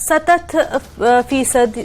70%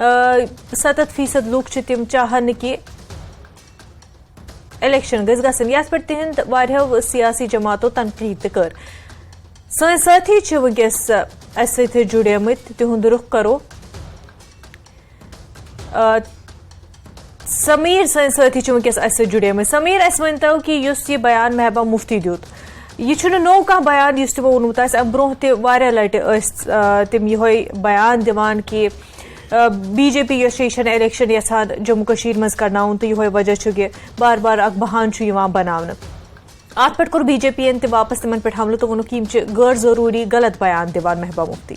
70% لوگ چھ تم چاہن کہ الیکشن گژھِ گژھٕنۍ یتھ پٮ۪ٹھ تہنٛد واریاہو سیاسی جماعتو تنقید تہِ کٔر سٲنۍ سٲتھی چھِ وٕنکیٚس اسہِ سۭتۍ جُڑیمٕتۍ تِہُنٛد رُخ کرو سمیٖر سٲنۍ سٲتھی چھِ وٕنکیٚس اسہِ سۭتۍ جُڑیمٕتۍ سمیٖر اسہِ ؤنۍتو کہِ یُس یہِ بیان محبوبہ مفتی دیُت یہ چھُنہٕ نوٚو کانٛہہ بیان یُس تِمو ووٚنمُت آسہِ اَمہِ برونٛہہ تہِ واریاہ لٹہِ ٲسۍ تِم یِہوے بیان دِوان کہِ بی جے پی یۄس چھےٚ یہِ چھَنہٕ الیکشن یژھان جموں کٔشیٖرِ منٛز کرناوُن تہٕ یِہوے وجہ چھُ کہِ بار بار اکھ بہان چھُ یِوان بناونہٕ اتھ پٮ۪ٹھ کوٚر بی جے پی ین تہِ واپس تِمن پٮ۪ٹھ حملہٕ تہٕ ووٚنُکھ یِم چھِ غٲر ضروٗری غلط بیان دِوان محبوبہ مفتی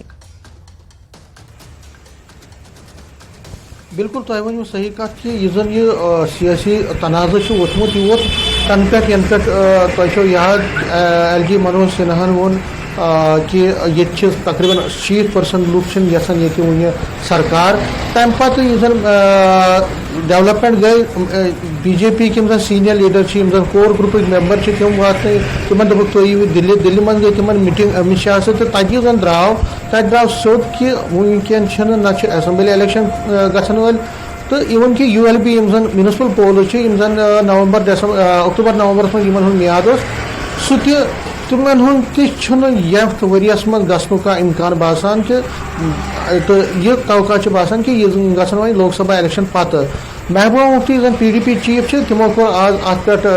بالکل تۄہہِ ؤنِو صحیح کتھ کہِ یُس زن یہِ سیٲسی تنازٕ چھُ ووٚتھمُت یہِ ووت تنہٕ پٮ۪ٹھ ینہٕ پٮ۪ٹھ تۄہہِ چھو یاد ایل جی منوج سنہاہن ووٚن کہ ییٚتہِ چھِ تقریٖباً 60% لُکھ چھِنہٕ یژھان ییٚتہِ وُنہِ سرکار تمہِ پتہٕ یُس زن ڈیولپمنٹ گٔے بی جے پی یِم زن سیٖنیر لیٖڈر چھِ یِم زن کور گرُپٕکۍ ممبر چھِ تِم واتنٲے تِمن دوٚپُکھ تُہۍ یِیِو دِلہِ منٛز گٔے تِمن میٖٹنگ أمِت شاہ سۭتۍ تہٕ تتہِ یُس زن درٛاو تتہِ درٛاو سیوٚد کہِ وٕنکیٚن چھِنہٕ نہ چھِ ایسمبلی الیکشن گژھن وٲلۍ تہٕ اِوٕن کہِ یوٗ ایل بی یِم زن میونسپل پولٕز چھِ یِم زن اکتوبر نومبرس منٛز یِمن ہُنٛد میعاد اوس سُہ تہِ تِمن ہُنٛد تہِ چھُنہٕ یتھ ؤریس منٛز گژھنُک کانٛہہ اِمکان باسان کہِ تہٕ یہِ توقع چھُ باسان کہِ یہِ گژھن وۄنۍ لوک سبھا الیکشن پتہٕ محبوبہ مفتی یُس زن پی ڈی پی چیف چھِ تِمو کوٚر آز اتھ پٮ۪ٹھ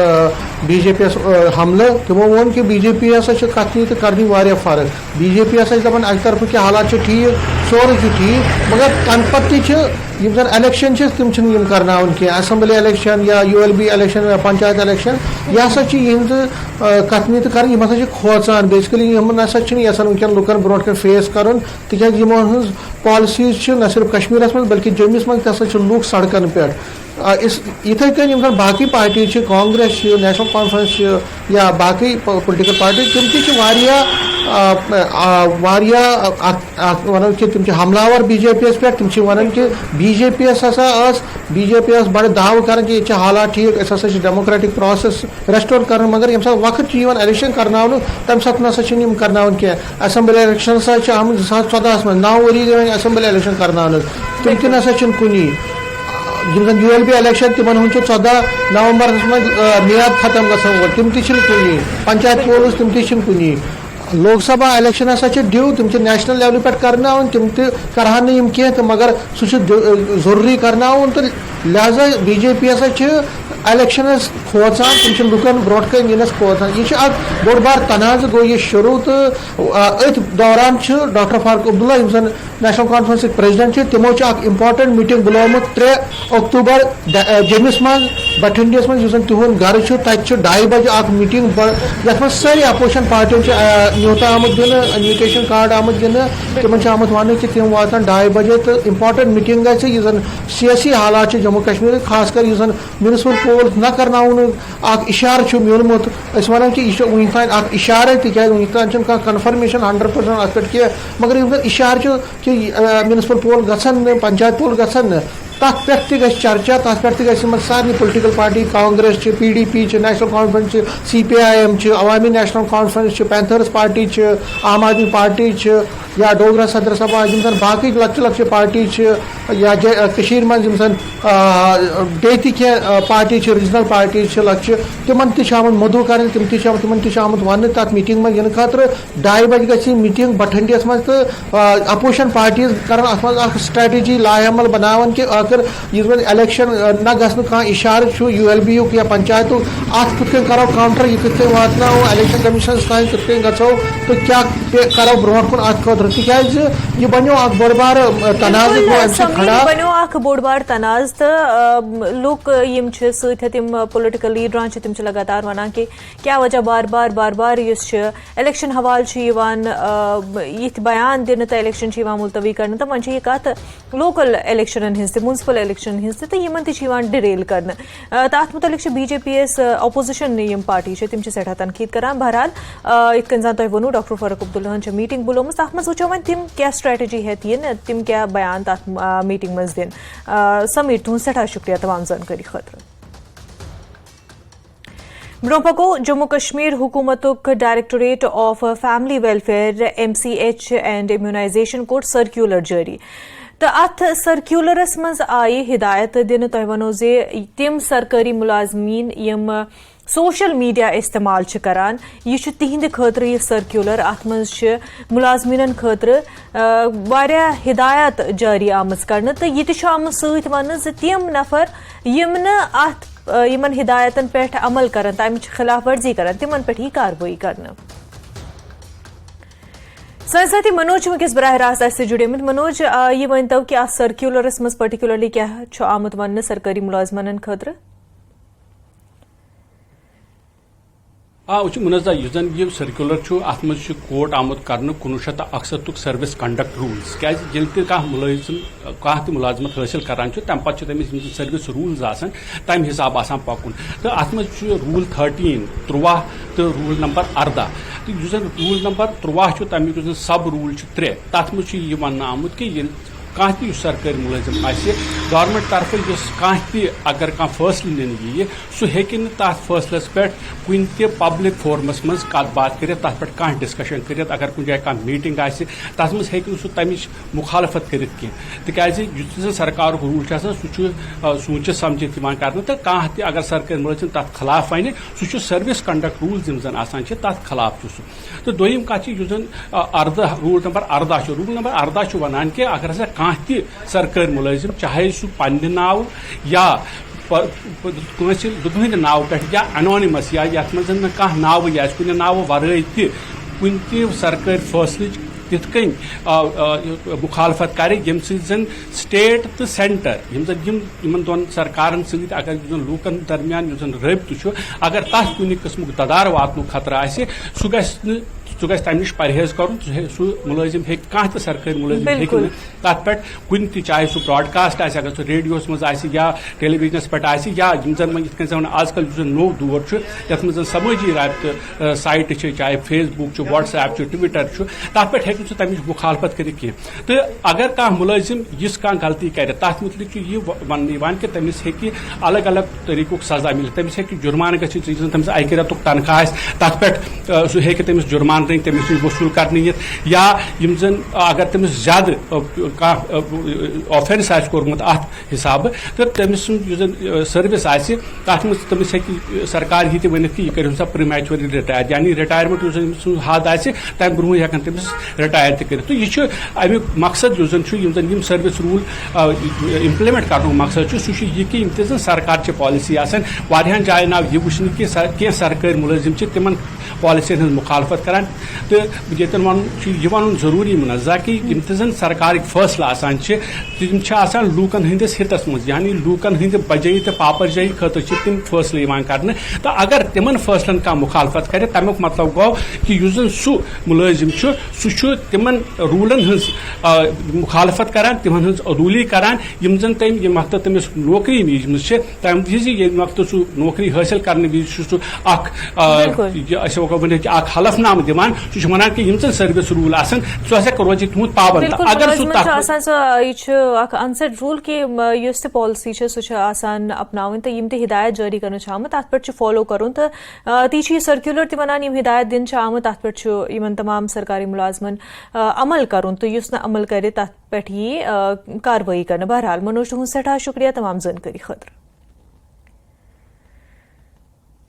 بی جے پی یس حملہٕ تِمو ووٚن کہِ بی جے پی ہسا چھِ کتھنٕے تہٕ کرنٕے واریاہ فرق بی جے پی ہسا چھِ دپان اکہِ طرفہٕ کہِ حالات چھِ ٹھیٖک سورُے چھُ ٹھیٖک مگر تمہِ پتہٕ تہِ چھِ یِم زن الیکشن چھِ تِم چھِنہٕ یِم کرناوان کینٛہہ ایسمبلی الیکشن یا یوٗ ایل بی الیکشن یا پنچایت الیکشن یہِ ہسا چھِ یِہنٛزٕ کتھنٕے تہٕ کرٕنۍ یِم ہسا چھِ کھوژان بیسکلی یِم نسا چھِنہٕ یژھان وٕنکیٚن لُکن برونٛٹھ کَنۍ فیس کرُن تِکیازِ یِمن ہٕنٛز پالسیٖز چھِ نہ صرف کشمیٖرس منٛز بلکہِ جوٚمِس منٛز تہِ ہسا چھِ لُکھ سڑکن پٮ۪ٹھ یِتھٕے کٔنۍ یِم زن باقٕے پارٹی چھِ کانگریس چھِ نیشنل کانفرنس چھِ یا باقٕے پُلٹِکل پارٹی تِم تہِ چھِ واریاہ ونو کہِ تِم چھِ حملاور بی جے پی یس پٮ۪ٹھ تِم چھِ ونان کہِ بی جے پی یس ہسا ٲس بی جے پی یس بڑٕ دعوٕ کران کہِ ییٚتہِ چھِ حالات ٹھیٖک أسۍ ہسا چھِ ڈیموکریٹک پروسیس ریسٹور کران مگر ییٚمہِ ساتہٕ وقت چھُ یِوان الیکشن کرناونہٕ تمہِ ساتہٕ نسا چھِنہٕ یِم کرناوان کینٛہہ ایسمبلی الیکشن ہسا چھِ آمٕتۍ 2014 منٛز 9 ؤری گٔے وۄنۍ ایسمبلی الیکشن کرناونہٕ تِم تہِ نسا چھِنہٕ کُنی یِم زن یوٗ ایل بی الیکشن تِمن ہُنٛد چھُ 14 نومبرس منٛز میعاد ختم گژھان وول تِم تہِ چھِنہٕ کُنی پنچایت پولٕز تِم تہِ چھِنہٕ کُنی لوک سبھا الیکشن ہسا چھِ ڈیوٗ تِم چھِ نیشنل لیولہِ پٮ۪ٹھ کرناوٕنۍ تِم تہِ کرہن نہٕ یِم کینٛہہ تہٕ مگر سُہ چھُ ضروٗری کرناوُن تہٕ لہذا بی جے پی ہسا چھِ الیکشنس کھوژان تِم چھِ لُکن برونٛٹھ کَنۍ یِنس کھوژان یہِ چھُ اکھ بوٚڑ بار تنازٕ گوٚو یہِ شروٗع تہٕ أتھۍ دوران چھُ ڈاکٹر فاروق عبداللہ یِم زن نیشنل کانفرنسٕکۍ پریزڈنٹ چھِ تِمو چھُ اکھ امپارٹنٹ میٖٹنگ بُلٲومٕژ 3 اکتوبر جٔمِس منٛز بٹھنڈیس منٛز یُس زن تِہُنٛد گرٕ چھُ تتہِ چھُ 2:30 بجے اکھ میٖٹنگ یتھ منٛز سٲری اپوزِشن پارٹیَن چھِ نیوتا آمُت دِنہٕ انوِٹیشن کارڈ آمُت دِنہٕ تِمن چھُ آمُت وننہٕ کہِ تِم واتن 2:30 بجے تہٕ امپارٹنٹ میٖٹنگ گژھِ یُس زن سیٲسی حالات چھِ جموں کشمیٖرٕکۍ خاص کر یُس زن میونسپل پول نہ کرناونُک اکھ اِشارٕ چھُ میوٗنمُت أسۍ ونان کہِ یہِ چھُ وُنیُک تام اکھ اِشارے تِکیازِ وُنیُک تام چھُنہٕ کانٛہہ کنفرمیشن 100% اتھ پٮ۪ٹھ کینٛہہ مگر یِم زن اِشارٕ چھُ کہِ میونسپل پول گژھن نہٕ پنچایت پول گژھن نہٕ تتھ پٮ۪ٹھ تہِ گژھِ چرچا تتھ پٮ۪ٹھ تہِ گژھِ یِمن سارنٕے پُلٹِکل پارٹی کانگریس چھِ پی ڈی پی چھِ نیشنل کانفرنس چھِ سی پی آی ایم چھِ عوامی نیشنل کانفرنس چھِ پینتھٲرٕس پارٹی چھِ عام آدمی پارٹی چھِ یا ڈوگرا صدر سبھا یِم زن باقٕے لۄکچہِ لۄکچہِ پارٹی چھِ یا کٔشیٖرِ منٛز یِم زن بیٚیہِ تہِ کینٛہہ پارٹی چھِ ریجنل پارٹی چھِ لۄکچہِ تِمن تہِ چھُ آمُت مدعو کرٕنۍ تِمن تہِ چھُ آمُت وننہٕ تتھ میٖٹنگ منٛز یِنہٕ خٲطرٕ 2:30 بجے گژھِ یہِ میٖٹنگ بٹھنڈیس منٛز تہٕ اپوزِشن پارٹیٖز کرن اتھ منٛز اکھ سٹریٹجی لاے عمل بناون کہِ آخر یُس وۄنۍ الیکشن نہ گژھنُک کانٛہہ اِشارٕ چھُ یوٗ ایل بی یُک یا پنچایتُک اتھ کِتھ کٔنۍ کرو کاونٹر یہِ کِتھ کٔنۍ واتناوو الیکشن کمیشنس تانۍ کِتھ کٔنۍ گژھو تہٕ کیاہ کرو برونٛٹھ کُن اتھ خٲطرٕ تِکیازِ یہِ بنیو اکھ بوٚڑ بار تنازٕ گوٚو امہِ سۭتۍ کھڑا بنیو اکھ بوٚڑ بار تناز تہٕ لُکھ یِم چھِ سۭتۍ ہٮ۪تھ یِم پُلٹِکل لیٖڈران چھِ تِم چھِ لگاتار ونان کہِ کیاہ وجہ بار بار یُس چھُ الیکشن حوالہٕ چھُ یِوان یِتھۍ بیان دِنہٕ تہٕ الیکشن چھِ یِوان مُلتوی کرنہٕ تہٕ وۄنۍ چھِ یہِ کتھ لوکل الیکشنن ہٕنٛز تہِ میونسپل الیکشنن ہٕنٛز تہِ تہٕ یِمن تہِ چھِ یِوان ڈِریل کرنہٕ تہٕ اتھ مُتعلق چھِ بی جے پی یس اپوزِشن یِم پارٹی چھِ تِم چھِ سٮ۪ٹھاہ تنقید کران بہرحال یِتھ کٔنۍ زن تۄہہِ ووٚنوٕ ڈاکٹر فاروق عبداللہن چھِ میٖٹنگ بُلٲومٕژ تتھ منٛز وٕچھو وۄنۍ تِم کیاہ سٹریٹجی ہٮ۪تھ یِن تِم کیاہ بیان تتھ میٖٹنگ منٛز دِن سمیٖر تُہُنٛد سٮ۪ٹھاہ شُکریہ تمام زانکٲری خٲطرٕ برونٛہہ پکو جموں کشمیر حکوٗمتُک directorate of family welfare MCH and immunization کوٚر سرکیوٗلر جٲری تو ات سرکیولرس مز آئی ہدایت دن تہ ونو زِ تم سرکاری ملازمین یم سوشل میڈیا استعمال کران یہ تہند خاطر یہ سرکیولر ات مز ملازمین خاطر واریاہ ہدایت جاری آمز کرنے تو یہ آمت ست ون تم نفر یم ات یمن ہدایتن پہ عمل کران تمچ خلاف ورزی کران تمن پہ ہی کاروٲیی کرنا. سن ساتھی منوج ونکس براہ راست اس سے جڑے منوج یہ ونتو کہ ات سرکیولرس مز پرٹیکولرلی کیا آمت ون سرکاری ملازمن خاطر؟ منزہ اس زن یہ سرکولر ات مز کوٹ آمت کرنے 1961 سروس کنڈکٹ رولز کیل ملازم کھانا تہ ملازمت حاصل کران تمہ پتہ تمس سروس رولز آسان تمہ حساب آسان پکن تو ات مز رول 13 تو رول نمبر 14 تو اس رول نمبر 13 تمیک سب رول 3 تر مجھ یہ ون آمت کہ کھانا تہ سرکاری ملازم گورمنٹ طرف اگر فیصلہ نن یہ سہ ہیکہ تر فیصلس پہ کن تہ پبلک فورمس مز کت بات کر تر پہ ڈسکشن کر اگر کن جائے میٹنگ تر مز ہیکہ سہ تمچ مخالفت کرت کی تاز سرکار رول سہ سوچت سمجھت کر تو تہ اگر سرکاری ملازم تر خلاف ون سہ سروس کنڈکٹ رولز زن آسان تر خلاف سہ تو دویم کت زن 14 رول نمبر 14 رول نمبر 14 ونان کہ اگر ہسا تہ سرکاری ملازم چاہے سہ پنہ ناو یا کنس دہند ناو پہ یا انونیمس یا یت مز ناو کن ناو ورائے تہ کن تہ سرکاری فیصلچ تتھ کن مخالفت کرے یم زن سٹیٹ تو سینٹر یم دون سرکارن ست اگر لوکن درمیان رابطہ اگر تک کن قسم تدار واتن خطرہ سہ گھس تمہ نش پرہیز کرن سہ ملازم ہیکہ سرکاری ملازم تر پہ کن تہ چاہے سہ براڈ کاسٹ اگر سہ ریڈیوس مز یا ٹیلی ویژنس پہ یا زن آج کل نو دور یت مز سماجی رابطہ سائٹ چاہے فیس بک واٹس ایپ ٹویٹر تر پہ ہیکہ سہ تمچ مخالفت کر تو اگر کھانا ملازم اس غلطی کر تر متعلق یہ ون کہ تمس ہیکہ الگ الگ طریقہ سزا ملت تمس ہیکہ جرمانہ گھت تمس اکہ ریتک تنخواہ تر پہ سہ ہیکہ تمس جرمانہ تمس نش وصول کرنے یا یم زن اگر تمس زیادہ آفینس کورمت ات حساب تو تمس سروس تر مز تمس ہیکہ سرکار یہ ورنت کہ یہ کرو سا پریمیچوری ریٹائر یعنی ریٹائرمنٹ حد تمہ برو ہیکن تمس ریٹائر تہ کرت تو یہ امیک مقصد یم سروس رول امپلمنٹ کرن مقصد سہ یہ کہ یم تہ سرکار پالیسی آسان واریاہن جائن آو یہ وچھن کہ کی سرکاری ملازم تمن پالیسین ہز مخالفت کران تو یتن یہ ون ضروری منزہ کہ یم تہ زن سرکار فیصلہ آسان تم آسان لوکن ہندس ہتس مز یعنی لوکن ہند بجائی تو پاپر جائی خاطر تم فیصلہ کرنے تو اگر تمن فیصلن کا مخالفت کرے تمیک مطلب گو کہ اس زن سہ ملازم سہ تمن رولن ہز مخالفت کران تمن ہز عدولی کران یم زن تم یم وقت تمس نوکری وز مز تمہ وز یم وقت سہ نوکری حاصل کرنے وز سہ ورنت اخ حلف نامہ دان سہ ونان کہ یم زن سروس رول آسان سہ ہسا روزِ تہد پابند اگر سہ انسیٹ رول کہ اس پالسی سہ آسان اپناؤن تو یم تہ ہدایت جاری کرنے آمت ات پہ فالو کرن تو تی سرکولر تہ ونان یم ہدایت دن آمت ات پہ یمن تمام سرکاری ملازمن عمل کرن تو اس عمل کرے تت پہ یہ کاروٲیی کرنا. بہرحال منوج تہد سٹھا شکریہ تمام زانکاری خاطر.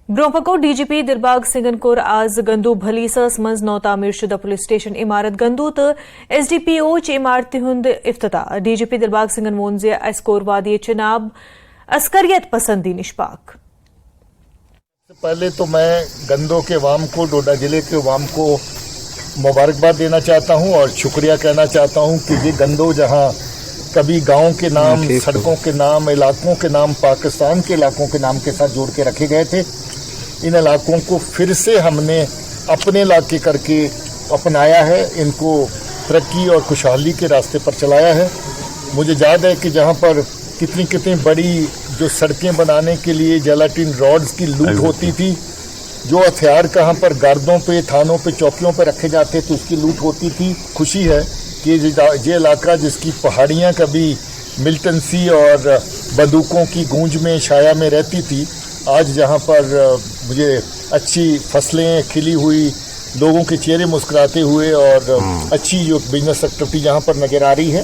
برو پکو ڈی جی پی دلباغ سنگھن کور آز گندو بھلیسس مز نو تعمیر شدہ پولیس سٹیشن عمارت گندو تو ایس ڈی پی او چہ عمارت ہند افتتاح. ڈی جی پی دلباغ سنگھن وون زِ اس کور وادی چناب عسکریت پسندی نش پاک. پہلے تو میں گندو کے عوام کو ڈوڈا ضلع کے عوام کو مبارکباد دینا چاہتا ہوں اور شکریہ کہنا چاہتا ہوں کہ یہ گندو جہاں کبھی گاؤں کے نام سڑکوں کے نام علاقوں کے نام پاکستان کے علاقوں کے نام کے ساتھ جوڑ کے رکھے گئے تھے ان علاقوں کو پھر سے ہم نے اپنے علاقے کر کے اپنایا ہے ان کو ترقی اور خوشحالی کے راستے پر چلایا ہے. مجھے یاد ہے کہ جہاں پر کتنی بڑی جو سڑکیں بنانے کے لیے جیلاٹین راڈز کی لوٹ ہوتی تھی جو ہتھیار کہاں پر گاردوں پہ تھانوں پہ چوکیوں پہ رکھے جاتے تھے اس کی لوٹ ہوتی تھی. خوشی ہے کہ یہ علاقہ جس کی پہاڑیاں کبھی ملٹنسی اور بندوقوں کی گونج میں شایا میں رہتی تھی آج جہاں پر مجھے اچھی فصلیں کھلی ہوئی لوگوں کے چہرے مسکراتے ہوئے اور اچھی جو بزنس ایکٹیویٹی جہاں پر نظر آ رہی ہے